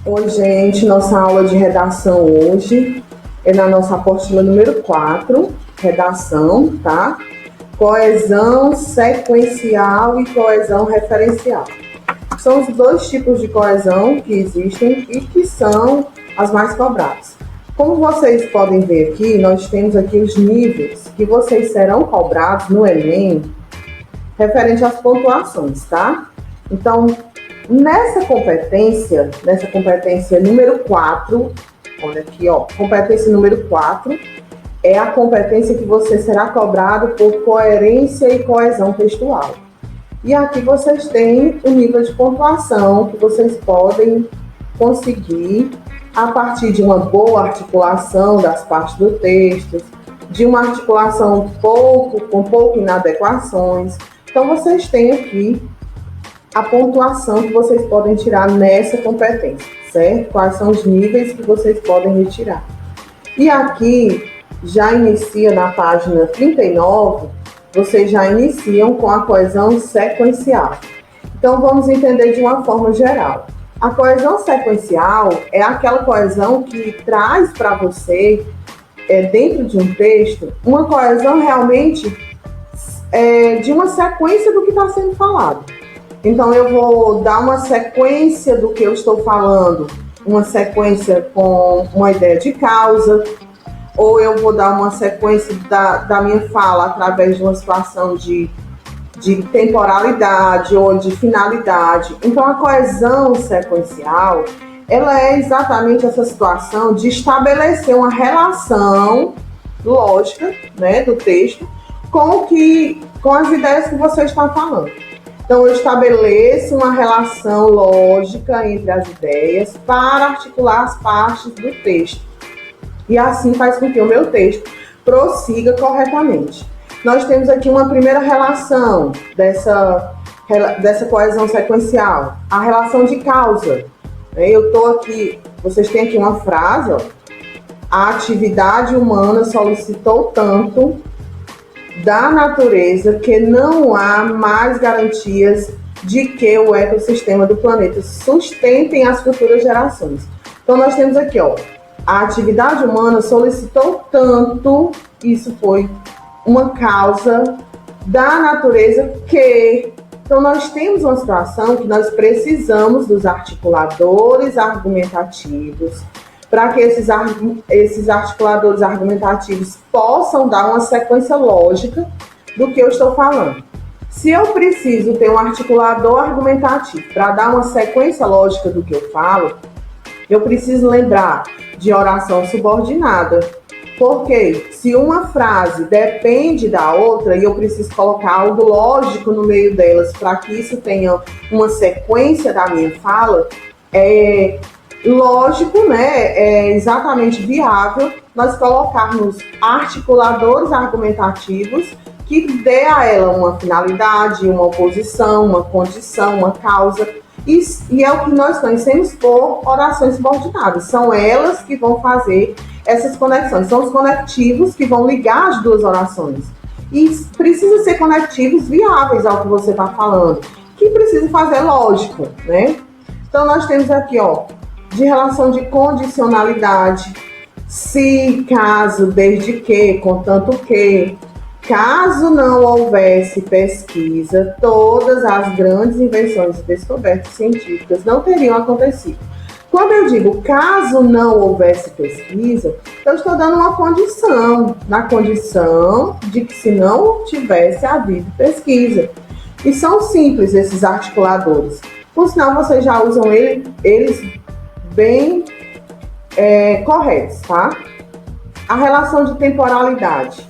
Oi, gente, nossa aula de redação hoje é na nossa apostila número 4, redação, tá? Coesão sequencial e coesão referencial. São os dois tipos de coesão que existem e que são as mais cobradas. Como vocês podem ver aqui, nós temos aqui os níveis que vocês serão cobrados no Enem referente às pontuações, tá? Então, nessa competência número 4, olha aqui, ó, competência número 4, é a competência que você será cobrado por coerência e coesão textual. E aqui vocês têm o nível de pontuação que vocês podem conseguir a partir de uma boa articulação das partes do texto, de uma articulação com pouco inadequações. Então, vocês têm aqui a pontuação que vocês podem tirar nessa competência, certo? Quais são os níveis que vocês podem retirar. E aqui, já inicia na página 39, vocês já iniciam com a coesão sequencial. Então, vamos entender de uma forma geral. A coesão sequencial é aquela coesão que traz para você, dentro de um texto, uma coesão realmente de uma sequência do que está sendo falado. Então, eu vou dar uma sequência do que eu estou falando, uma sequência com uma ideia de causa, ou eu vou dar uma sequência da minha fala através de uma situação de temporalidade ou de finalidade. Então, a coesão sequencial, ela é exatamente essa situação de estabelecer uma relação lógica, né, do texto com as ideias que você está falando. Então, eu estabeleço uma relação lógica entre as ideias para articular as partes do texto. E assim faz com que o meu texto prossiga corretamente. Nós temos aqui uma primeira relação dessa coesão sequencial, a relação de causa. Eu estou aqui, vocês têm aqui uma frase, ó, a atividade humana solicitou tanto da natureza que não há mais garantias de que o ecossistema do planeta sustentem as futuras gerações. Então, nós temos aqui, ó, a atividade humana solicitou tanto, isso foi uma causa da natureza que... Então, nós temos uma situação que nós precisamos dos articuladores argumentativos para que esses articuladores argumentativos possam dar uma sequência lógica do que eu estou falando. Se eu preciso ter um articulador argumentativo para dar uma sequência lógica do que eu falo, eu preciso lembrar de oração subordinada. Porque se uma frase depende da outra e eu preciso colocar algo lógico no meio delas para que isso tenha uma sequência da minha fala, lógico, né, é exatamente viável nós colocarmos articuladores argumentativos que dê a ela uma finalidade, uma oposição, uma condição, uma causa. E é o que nós conhecemos por orações subordinadas. São elas que vão fazer essas conexões. São os conectivos que vão ligar as duas orações. E precisa ser conectivos viáveis ao que você está falando, que precisa fazer lógico, né? Então, nós temos aqui, ó, de relação de condicionalidade, se, caso, desde que, contanto que, caso não houvesse pesquisa, todas as grandes invenções e descobertas científicas não teriam acontecido. Quando eu digo caso não houvesse pesquisa, eu estou dando uma condição, na condição de que se não tivesse havido pesquisa. E são simples esses articuladores. Por sinal, vocês já usam eles bem corretos, tá? A relação de temporalidade.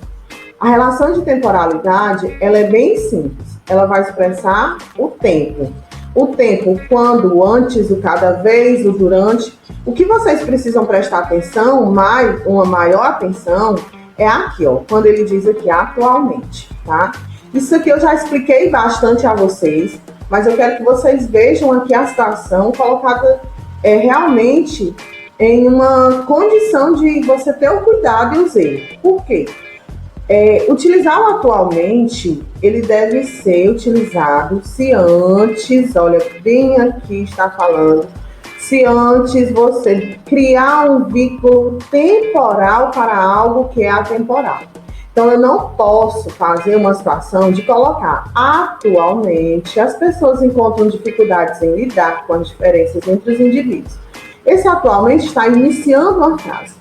A relação de temporalidade, ela é bem simples. Ela vai expressar o tempo. O tempo, quando, o antes, o cada vez, o durante. O que vocês precisam prestar atenção, uma maior atenção, é aqui, ó, quando ele diz aqui atualmente, tá? Isso aqui eu já expliquei bastante a vocês, mas eu quero que vocês vejam aqui a situação colocada realmente em uma condição de você ter o cuidado e o zelo. Por quê? Utilizar o atualmente, ele deve ser utilizado se antes, olha, bem aqui está falando, se antes você criar um vínculo temporal para algo que é atemporal. Então, eu não posso fazer uma situação de colocar atualmente as pessoas encontram dificuldades em lidar com as diferenças entre os indivíduos. Esse atualmente está iniciando uma frase.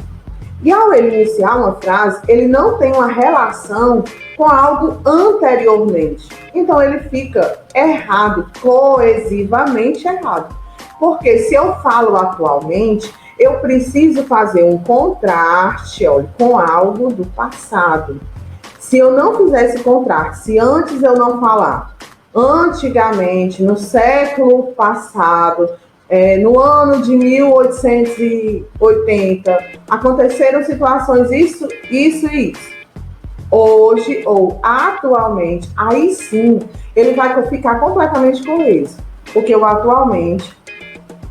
E ao ele iniciar uma frase, ele não tem uma relação com algo anteriormente. Então, ele fica errado, coesivamente errado. Porque se eu falo atualmente, eu preciso fazer um contraste, olha, com algo do passado. Se eu não fizer esse contraste, se antes eu não falar, antigamente, no século passado, no ano de 1880, aconteceram situações isso e isso. Hoje ou atualmente, aí sim, ele vai ficar completamente coeso. Porque o atualmente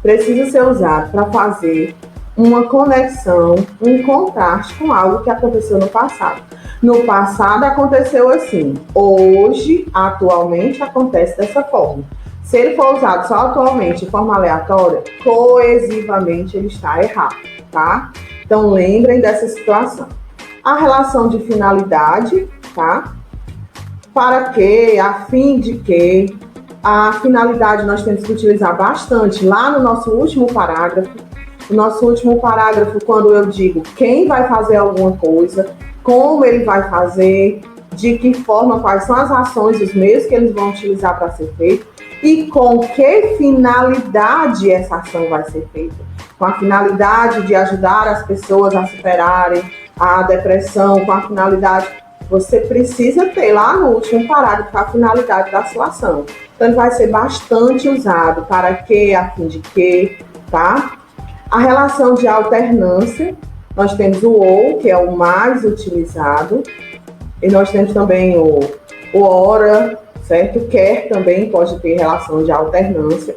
precisa ser usado para fazer uma conexão, um contraste com algo que aconteceu no passado. No passado aconteceu assim, hoje, atualmente, acontece dessa forma. Se ele for usado só atualmente de forma aleatória, coesivamente ele está errado, tá? Então lembrem dessa situação. A relação de finalidade, tá? Para que, a fim de que, a finalidade nós temos que utilizar bastante lá no nosso último parágrafo. O nosso último parágrafo, quando eu digo quem vai fazer alguma coisa, como ele vai fazer, de que forma, quais são as ações, os meios que eles vão utilizar para ser feito e com que finalidade essa ação vai ser feita. Com a finalidade de ajudar as pessoas a superarem a depressão, com a finalidade, você precisa ter lá no último parágrafo a finalidade da sua ação. Então, ele vai ser bastante usado para que, a fim de que, tá? A relação de alternância, nós temos o ou, que é o mais utilizado, e nós temos também o ora, certo? Quer também pode ter relação de alternância.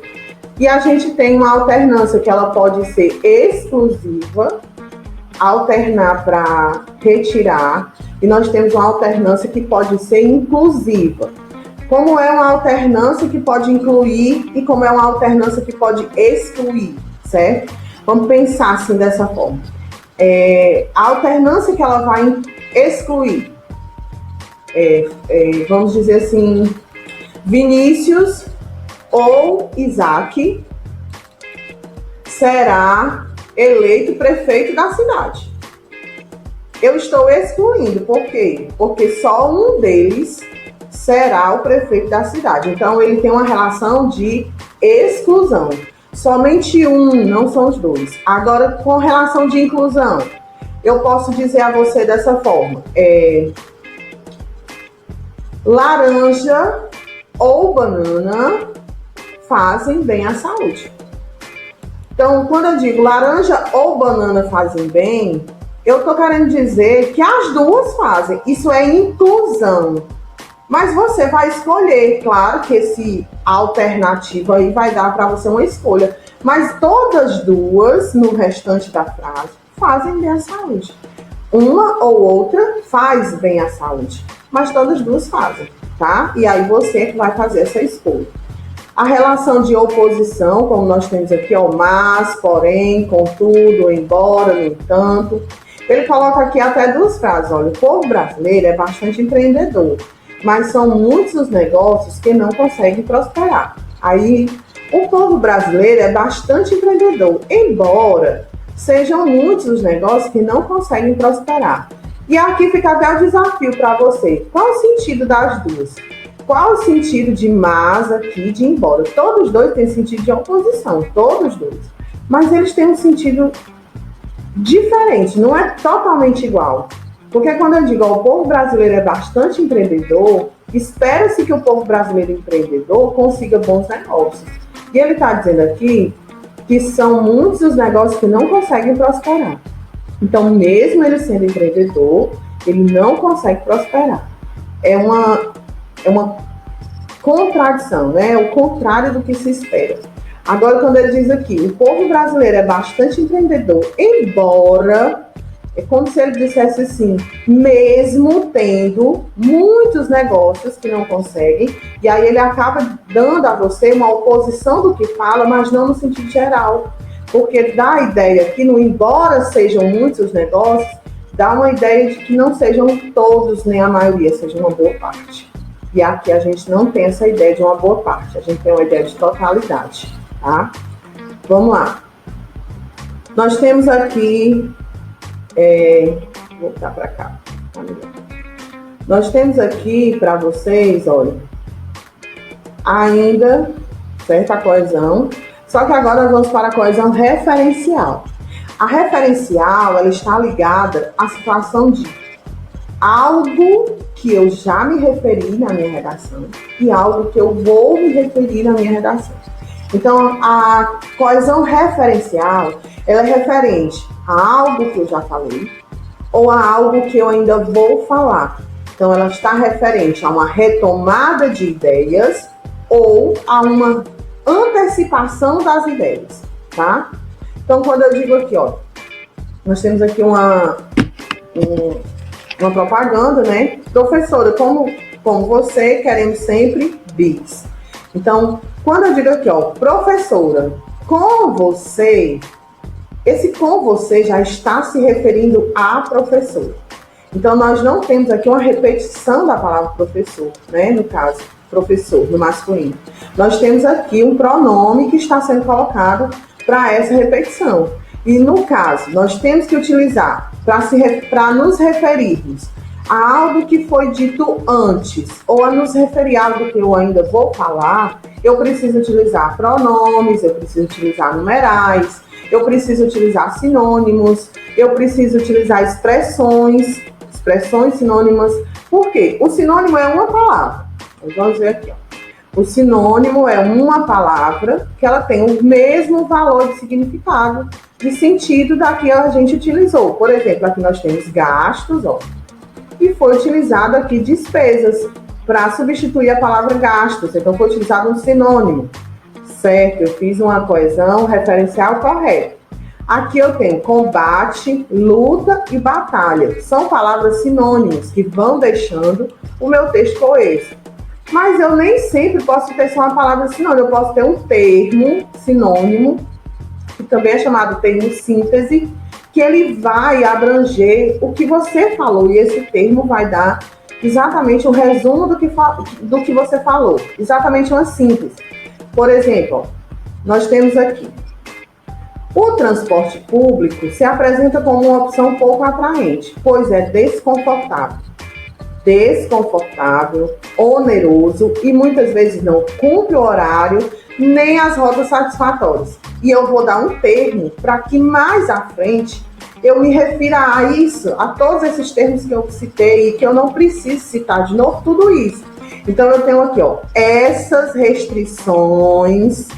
E a gente tem uma alternância que ela pode ser exclusiva, alternar para retirar, e nós temos uma alternância que pode ser inclusiva. Como é uma alternância que pode incluir e como é uma alternância que pode excluir, certo? Vamos pensar assim dessa forma. A alternância que ela vai excluir, vamos dizer assim, Vinícius ou Isaac será eleito prefeito da cidade. Eu estou excluindo, por quê? Porque só um deles será o prefeito da cidade. Então, ele tem uma relação de exclusão. Somente um, não são os dois. Agora, com relação de inclusão, eu posso dizer a você dessa forma. Laranja ou banana fazem bem à saúde. Então, quando eu digo laranja ou banana fazem bem, eu estou querendo dizer que as duas fazem. Isso é inclusão. Mas você vai escolher, claro que esse alternativo aí vai dar para você uma escolha. Mas todas duas, no restante da frase, fazem bem à saúde. Uma ou outra faz bem à saúde, mas todas duas fazem, tá? E aí você que vai fazer essa escolha. A relação de oposição, como nós temos aqui, ó, mas, porém, contudo, embora, no entanto. Ele coloca aqui até duas frases, olha, o povo brasileiro é bastante empreendedor, mas são muitos os negócios que não conseguem prosperar. Aí, o povo brasileiro é bastante empreendedor, embora sejam muitos os negócios que não conseguem prosperar. E aqui fica até o desafio para você. Qual o sentido das duas? Qual o sentido de mas aqui, de embora? Todos dois têm sentido de oposição, todos dois. Mas eles têm um sentido diferente, não é totalmente igual. Porque quando eu digo o povo brasileiro é bastante empreendedor, espera-se que o povo brasileiro empreendedor consiga bons negócios. E ele está dizendo aqui que são muitos os negócios que não conseguem prosperar. Então, mesmo ele sendo empreendedor, ele não consegue prosperar. É uma contradição, né? É o contrário do que se espera. Agora, quando ele diz aqui, o povo brasileiro é bastante empreendedor, embora, é como se ele dissesse assim, mesmo tendo muitos negócios que não conseguem, e aí ele acaba dando a você uma oposição do que fala, mas não no sentido geral. Porque dá a ideia que, embora sejam muitos os negócios, dá uma ideia de que não sejam todos, nem a maioria, seja uma boa parte. E aqui a gente não tem essa ideia de uma boa parte, a gente tem uma ideia de totalidade, tá? Vamos lá. Nós temos aqui... vou voltar para cá. Nós temos aqui para vocês, olha, ainda, certa coesão, só que agora nós vamos para a coesão referencial. A referencial, ela está ligada à situação de algo que eu já me referi na minha redação e algo que eu vou me referir na minha redação. Então, a coesão referencial, ela é referente a algo que eu já falei ou a algo que eu ainda vou falar. Então, ela está referente a uma retomada de ideias ou a uma antecipação das ideias, tá? Então, quando eu digo aqui, ó, nós temos aqui uma propaganda, né? Professora, como você, queremos sempre bits. Então, quando eu digo aqui, ó, professora, com você, esse com você já está se referindo à professora. Então, nós não temos aqui uma repetição da palavra professor, né? No caso, professor, no masculino. Nós temos aqui um pronome que está sendo colocado para essa repetição. E no caso, nós temos que utilizar para nos referirmos a algo que foi dito antes ou a nos referir a algo que eu ainda vou falar, eu preciso utilizar pronomes, eu preciso utilizar numerais, eu preciso utilizar sinônimos, eu preciso utilizar expressões sinônimas. Por quê? O sinônimo é uma palavra. Vamos ver aqui, ó. O sinônimo é uma palavra que ela tem o mesmo valor de significado, de sentido da que a gente utilizou. Por exemplo, aqui nós temos gastos, ó, e foi utilizado aqui despesas para substituir a palavra gastos. Então, foi utilizado um sinônimo, certo? Eu fiz uma coesão referencial correta. Aqui eu tenho combate, luta e batalha. São palavras sinônimas que vão deixando o meu texto coeso. Mas eu nem sempre posso ter só uma palavra sinônimo. Eu posso ter um termo sinônimo, que também é chamado termo síntese, que ele vai abranger o que você falou. E esse termo vai dar exatamente o resumo do que você falou. Exatamente uma síntese. Por exemplo, ó, nós temos aqui. O transporte público se apresenta como uma opção pouco atraente, pois é desconfortável, oneroso e muitas vezes não cumpre o horário nem as rotas satisfatórias. E eu vou dar um termo para que mais à frente eu me refira a isso, a todos esses termos que eu citei e que eu não preciso citar de novo tudo isso. Então eu tenho aqui, ó, essas restrições.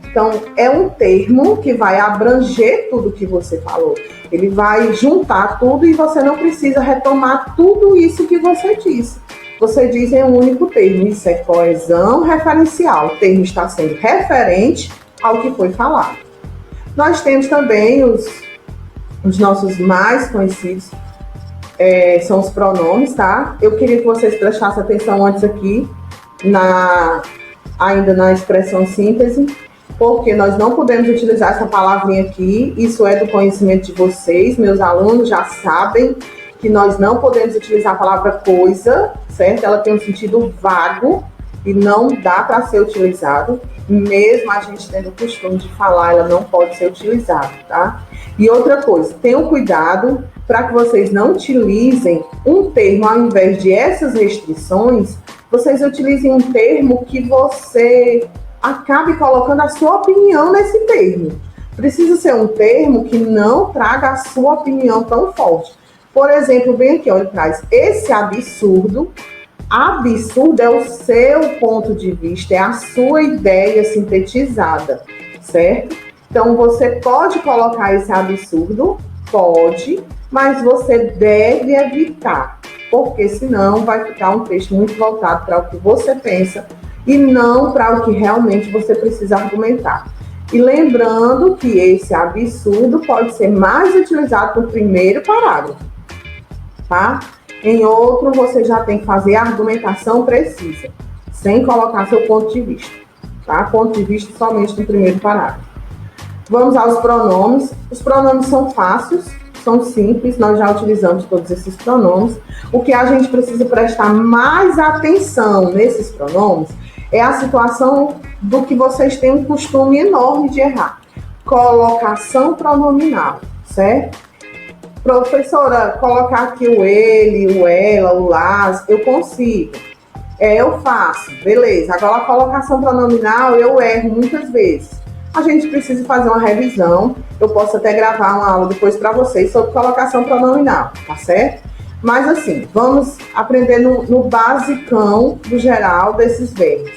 Então, é um termo que vai abranger tudo que você falou. Ele vai juntar tudo e você não precisa retomar tudo isso que você disse. Você diz em um único termo. Isso é coesão referencial. O termo está sendo referente ao que foi falado. Nós temos também os nossos mais conhecidos, são os pronomes, tá? Eu queria que vocês prestassem atenção antes aqui, ainda na expressão síntese, porque nós não podemos utilizar essa palavrinha aqui, isso é do conhecimento de vocês, meus alunos já sabem que nós não podemos utilizar a palavra coisa, certo? Ela tem um sentido vago e não dá para ser utilizado, mesmo a gente tendo o costume de falar, ela não pode ser utilizada, tá? E outra coisa, tenham cuidado para que vocês não utilizem um termo, ao invés de essas restrições, vocês utilizem um termo que você acabe colocando a sua opinião nesse termo. Precisa ser um termo que não traga a sua opinião tão forte. Por exemplo, bem aqui, olha atrás, esse absurdo. Absurdo é o seu ponto de vista, é a sua ideia sintetizada, certo? Então, você pode colocar esse absurdo, pode, mas você deve evitar, porque senão vai ficar um texto muito voltado para o que você pensa e não para o que realmente você precisa argumentar. E lembrando que esse absurdo pode ser mais utilizado no primeiro parágrafo, tá? Em outro, você já tem que fazer a argumentação precisa, sem colocar seu ponto de vista, tá? Ponto de vista somente no primeiro parágrafo. Vamos aos pronomes. Os pronomes são fáceis, são simples, nós já utilizamos todos esses pronomes. O que a gente precisa prestar mais atenção nesses pronomes é a situação do que vocês têm um costume enorme de errar. Colocação pronominal, certo? Professora, colocar aqui o ele, o ela, o las, eu consigo. Eu faço, beleza. Agora a colocação pronominal eu erro muitas vezes. A gente precisa fazer uma revisão. Eu posso até gravar uma aula depois para vocês sobre colocação pronominal, tá certo? Mas assim, vamos aprender no basicão do geral desses verbos.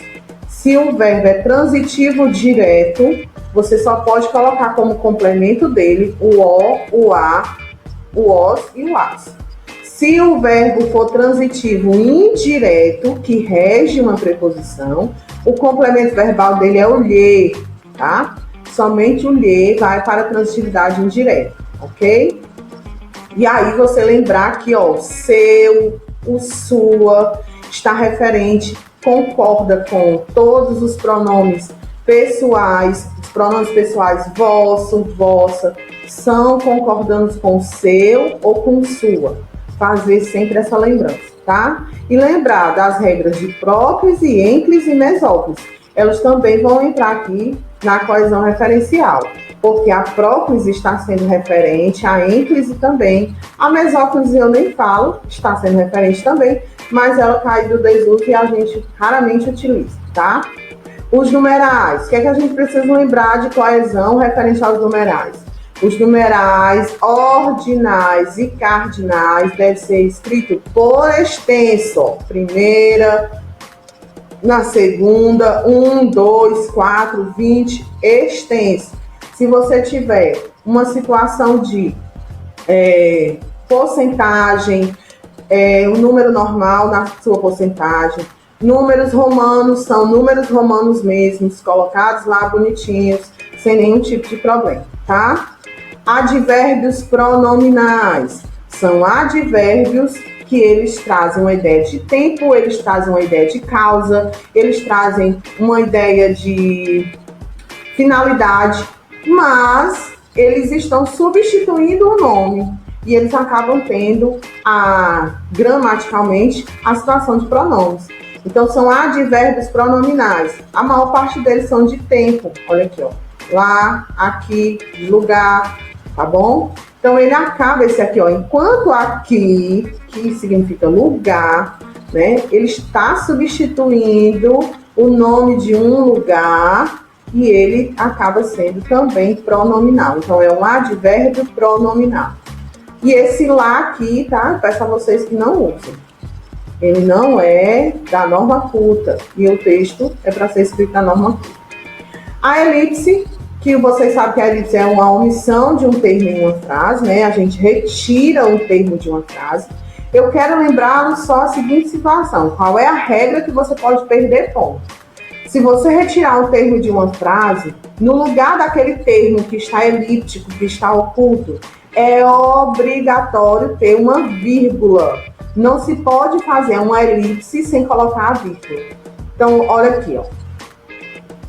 Se o verbo é transitivo direto, você só pode colocar como complemento dele o o, o a, o os e o as. Se o verbo for transitivo indireto, que rege uma preposição, o complemento verbal dele é o lhe, tá? Somente o lhe vai para a transitividade indireta, ok? E aí você lembrar que, ó, seu, o sua, está referente, concorda com todos os pronomes pessoais, os pronomes pessoais vosso, vossa, são concordando com o seu ou com sua. Fazer sempre essa lembrança, tá? E lembrar das regras de próclise, ênclise e mesóclise. Elas também vão entrar aqui na coesão referencial, porque a próclise está sendo referente, a ênclise também, a mesóclise eu nem falo, está sendo referente também, mas ela cai do desuso e a gente raramente utiliza, tá? Os numerais, o que é que a gente precisa lembrar de coesão referente aos numerais? Os numerais ordinais e cardinais devem ser escritos por extenso. Primeira, na segunda, 1, 2, 4, 20, extenso. Se você tiver uma situação de porcentagem, o número normal na sua porcentagem, números romanos são números romanos mesmos, colocados lá bonitinhos, sem nenhum tipo de problema, tá? Advérbios pronominais são advérbios que eles trazem uma ideia de tempo, eles trazem uma ideia de causa, eles trazem uma ideia de finalidade, mas eles estão substituindo o nome e eles acabam tendo gramaticalmente a situação de pronomes. Então são advérbios pronominais. A maior parte deles são de tempo. Olha aqui, ó. Lá, aqui, lugar, tá bom? Então ele acaba esse aqui, ó. Enquanto aqui, que significa lugar, né? Ele está substituindo o nome de um lugar e ele acaba sendo também pronominal. Então é um advérbio pronominal. E esse lá aqui, tá? Peço a vocês que não usem. Ele não é da norma culta e o texto é para ser escrito na norma culta. A elipse, que vocês sabem que a elipse é uma omissão de um termo em uma frase, né? A gente retira um termo de uma frase. Eu quero lembrar só a seguinte situação. Qual é a regra que você pode perder ponto? Se você retirar um termo de uma frase, no lugar daquele termo que está elíptico, que está oculto, é obrigatório ter uma vírgula. Não se pode fazer uma elipse sem colocar a vírgula. Então, olha aqui, ó.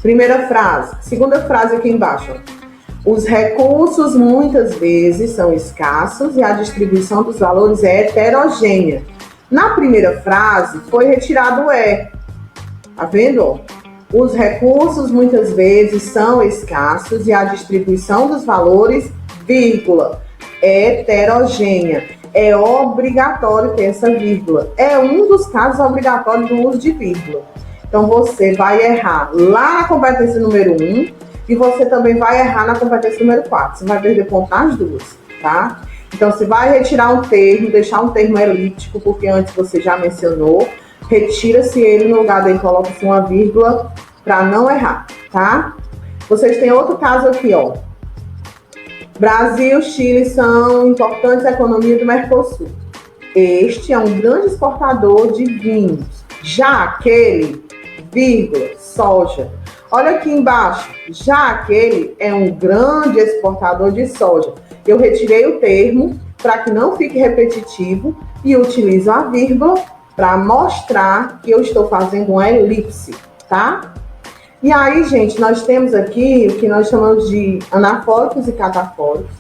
Primeira frase. Segunda frase aqui embaixo, ó. Os recursos muitas vezes são escassos e a distribuição dos valores é heterogênea. Na primeira frase foi retirado o é. Tá vendo? Os recursos muitas vezes são escassos e a distribuição dos valores, vírgula, é heterogênea. É obrigatório ter essa vírgula. É um dos casos obrigatórios do uso de vírgula. Então você vai errar lá na competência número 1 e você também vai errar na competência número 4. Você vai perder ponto nas duas, tá? Então você vai retirar um termo, deixar um termo elíptico, porque antes você já mencionou. Retira-se ele, no lugar dele coloca-se uma vírgula para não errar, tá? Vocês têm outro caso aqui, ó. Brasil e Chile são importantes economias do Mercosul. Este é um grande exportador de vinhos. Já aquele, vírgula, soja. Olha aqui embaixo. Já aquele é um grande exportador de soja. Eu retirei o termo para que não fique repetitivo e utilizo a vírgula para mostrar que eu estou fazendo uma elipse, tá? E aí, gente, nós temos aqui o que nós chamamos de anafóricos e catafóricos.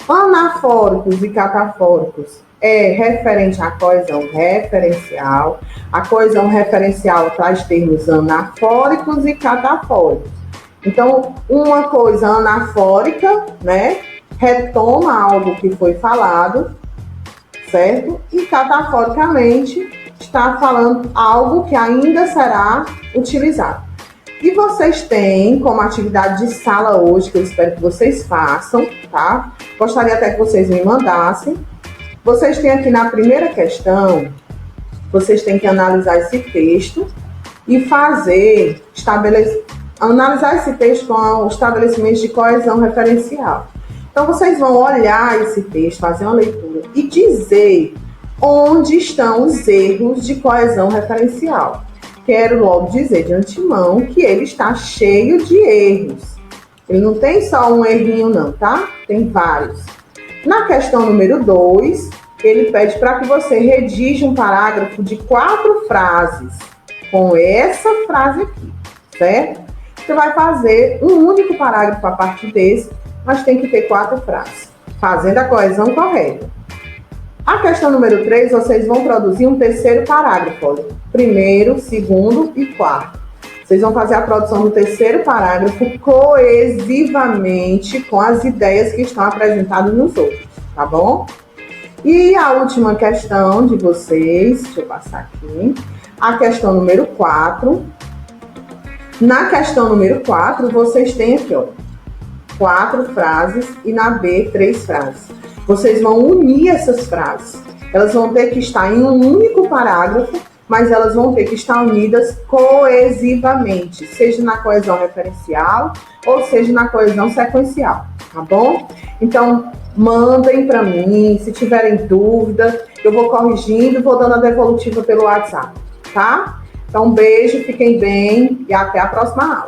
Anafóricos e catafóricos é referente à coesão referencial. A coesão referencial traz termos anafóricos e catafóricos. Então, uma coisa anafórica, né, retoma algo que foi falado, certo? E cataforicamente está falando algo que ainda será utilizado. E vocês têm como atividade de sala hoje, que eu espero que vocês façam, tá? Gostaria até que vocês me mandassem. Vocês têm aqui na primeira questão, vocês têm que analisar esse texto e analisar esse texto com o estabelecimento de coesão referencial. Então, vocês vão olhar esse texto, fazer uma leitura e dizer onde estão os erros de coesão referencial. Quero logo dizer de antemão que ele está cheio de erros. Ele não tem só um errinho não, tá? Tem vários. Na questão número 2, ele pede para que você redija um parágrafo de 4 frases, com essa frase aqui, certo? Você vai fazer um único parágrafo a partir desse, mas tem que ter 4 frases, fazendo a coesão correta. A questão número 3, vocês vão produzir um terceiro parágrafo, olha, primeiro, segundo e quarto. Vocês vão fazer a produção do terceiro parágrafo coesivamente com as ideias que estão apresentadas nos outros, tá bom? E a última questão de vocês, deixa eu passar aqui, a questão número 4. Na questão número 4, vocês têm aqui, ó, 4 frases e na B, 3 frases. Vocês vão unir essas frases. Elas vão ter que estar em um único parágrafo, mas elas vão ter que estar unidas coesivamente, seja na coesão referencial ou seja na coesão sequencial, tá bom? Então, mandem para mim, se tiverem dúvida, eu vou corrigindo, vou dando a devolutiva pelo WhatsApp, tá? Então, um beijo, fiquem bem e até a próxima aula.